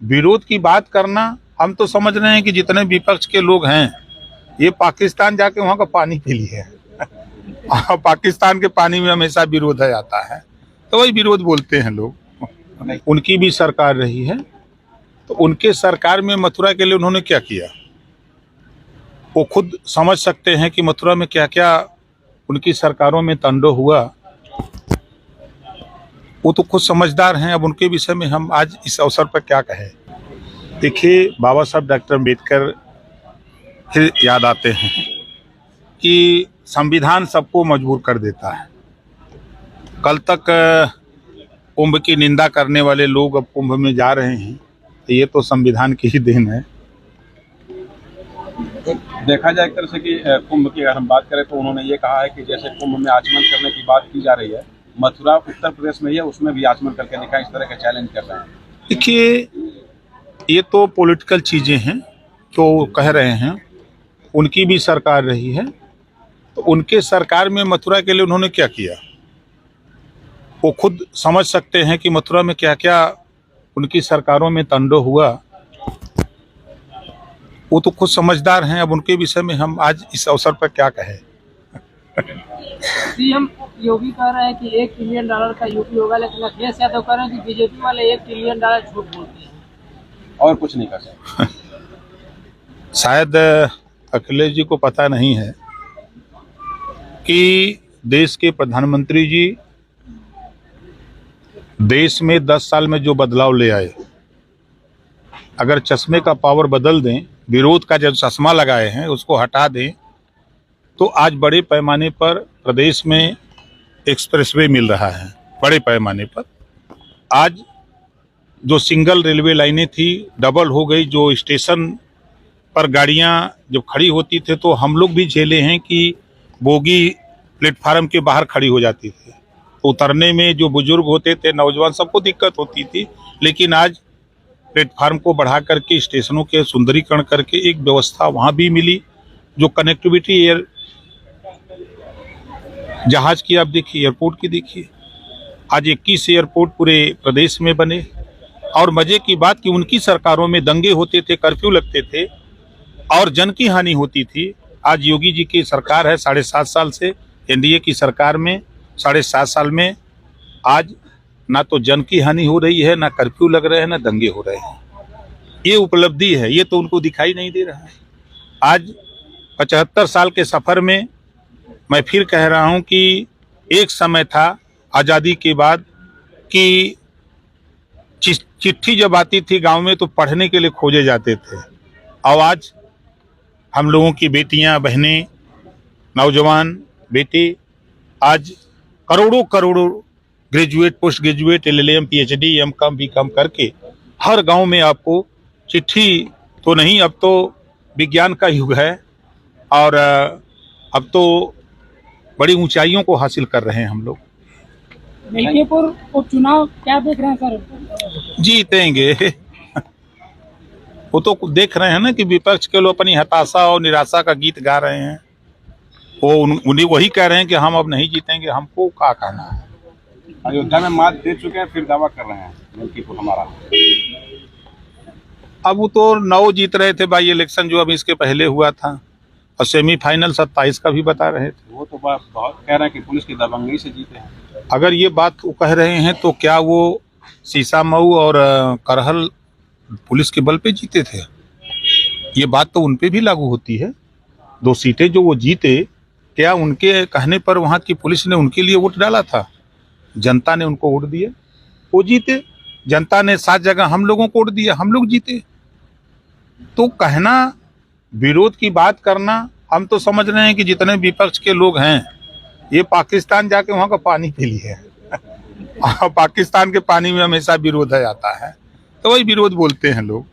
विरोध की बात करना, हम तो समझ रहे हैं कि जितने विपक्ष के लोग हैं ये पाकिस्तान जाके वहां का पानी पी लिए हैं। पाकिस्तान के पानी में हमेशा विरोध आ जाता है, तो वही विरोध बोलते हैं लोग। उनकी भी सरकार रही है, तो उनके सरकार में मथुरा के लिए उन्होंने क्या किया वो खुद समझ सकते हैं कि मथुरा में क्या क्या उनकी सरकारों में तांडव हुआ, वो तो खुद समझदार हैं। अब उनके विषय में हम आज इस अवसर पर क्या कहें। देखिए, बाबा साहब डॉक्टर अम्बेडकर फिर याद आते हैं कि संविधान सबको मजबूर कर देता है। कल तक कुंभ की निंदा करने वाले लोग अब कुंभ में जा रहे हैं, तो ये तो संविधान की ही देन है। देखा जाए एक तरह से कि कुंभ की अगर हम बात करें तो उन्होंने ये कहा है कि जैसे कुंभ में आचमन करने की बात की जा रही है, मथुरा उत्तर प्रदेश में ही है, उसमें भी आचमन करके दिखा, इस तरह का चैलेंज कर रहे हैं। देखिए, ये तो पॉलिटिकल चीजें हैं तो कह रहे हैं। उनकी भी सरकार रही है, तो उनके सरकार में मथुरा के लिए उन्होंने क्या किया वो खुद समझ सकते हैं कि मथुरा में क्या क्या उनकी सरकारों में तांडव हुआ, वो तो खुद समझदार हैं। अब उनके विषय में हम आज इस अवसर पर क्या कहें। सीएम योगी कह रहे हैं कि $1 ट्रिलियन का यूपी होगा, लेकिन अखिलेश यादव कह रहे हैं कि बीजेपी वाले $1 ट्रिलियन झूठ बोलते हैं और कुछ नहीं कर सकते। शायद अखिलेश जी को पता नहीं है कि देश के प्रधानमंत्री जी देश में 10 साल में जो बदलाव ले आए, अगर चश्मे का पावर बदल दें, विरोध का जो चश्मा लगाए हैं उसको हटा दें, तो आज बड़े पैमाने पर प्रदेश में एक्सप्रेसवे मिल रहा है। बड़े पैमाने पर आज जो सिंगल रेलवे लाइनें थी डबल हो गई। जो स्टेशन पर गाड़ियां जब खड़ी होती थे तो हम लोग भी झेले हैं कि बोगी प्लेटफार्म के बाहर खड़ी हो जाती थी, तो उतरने में जो बुजुर्ग होते थे, नौजवान, सबको दिक्कत होती थी। लेकिन आज प्लेटफार्म को बढ़ा करके स्टेशनों के सुंदरीकरण करके एक व्यवस्था वहाँ भी मिली। जो कनेक्टिविटी एयर जहाज की आप देखिए, एयरपोर्ट की देखिए, आज 21 एयरपोर्ट पूरे प्रदेश में बने। और मजे की बात कि उनकी सरकारों में दंगे होते थे, कर्फ्यू लगते थे और जन की हानि होती थी। आज योगी जी की सरकार है 7.5 साल से, एनडीए की सरकार में 7.5 साल में आज ना तो जन की हानि हो रही है, ना कर्फ्यू लग रहे हैं, ना दंगे हो रहे हैं। ये उपलब्धि है, ये तो उनको दिखाई नहीं दे रहा है। आज 75 साल के सफर में मैं फिर कह रहा हूं कि एक समय था आज़ादी के बाद कि चिट्ठी जब आती थी गांव में तो पढ़ने के लिए खोजे जाते थे, और आज हम लोगों की बेटियां, बहनें, नौजवान बेटे आज करोड़ों करोड़ों graduate, post graduate, LLM, PhD, M.Com, B.Com करके हर गांव में आपको चिट्ठी तो नहीं, अब तो विज्ञान का युग है और अब तो बड़ी ऊंचाइयों को हासिल कर रहे हैं हम लोग। मिल्कीपुर उपचुनाव क्या देख रहे हैं सर? जीतेंगे। वो तो देख रहे हैं ना कि विपक्ष के लोग अपनी हताशा और निराशा का गीत गा रहे हैं। वो उन्हीं वही कह रहे हैं कि हम अब नहीं जीतेंगे, हमको क्या कहना है। अयोध्या में मात दे चुके हैं, फिर दावा कर रहे हैं मिल्कीपुर हमारा। अब वो तो 9 जीत रहे थे बाई इलेक्शन जो अभी इसके पहले हुआ था, और सेमीफाइनल 27 का भी बता रहे थे। वो तो बहुत कह रहे हैं कि पुलिस की दबंगई से जीते हैं। अगर ये बात वो कह रहे हैं तो क्या वो सीसामऊ और करहल पुलिस के बल पे जीते थे? ये बात तो उन पे भी लागू होती है। 2 सीटें जो वो जीते, क्या उनके कहने पर वहाँ की पुलिस ने उनके लिए वोट डाला था? जनता ने उनको वोट दिए, वो जीते। जनता ने 7 जगह हम लोगों को वोट दिया, हम लोग जीते। तो कहना, विरोध की बात करना, हम तो समझ रहे हैं कि जितने विपक्ष के लोग हैं ये पाकिस्तान जाके वहाँ का पानी पी लिए हैं। पाकिस्तान के पानी में हमेशा विरोध आ जाता है, तो वही विरोध बोलते हैं लोग।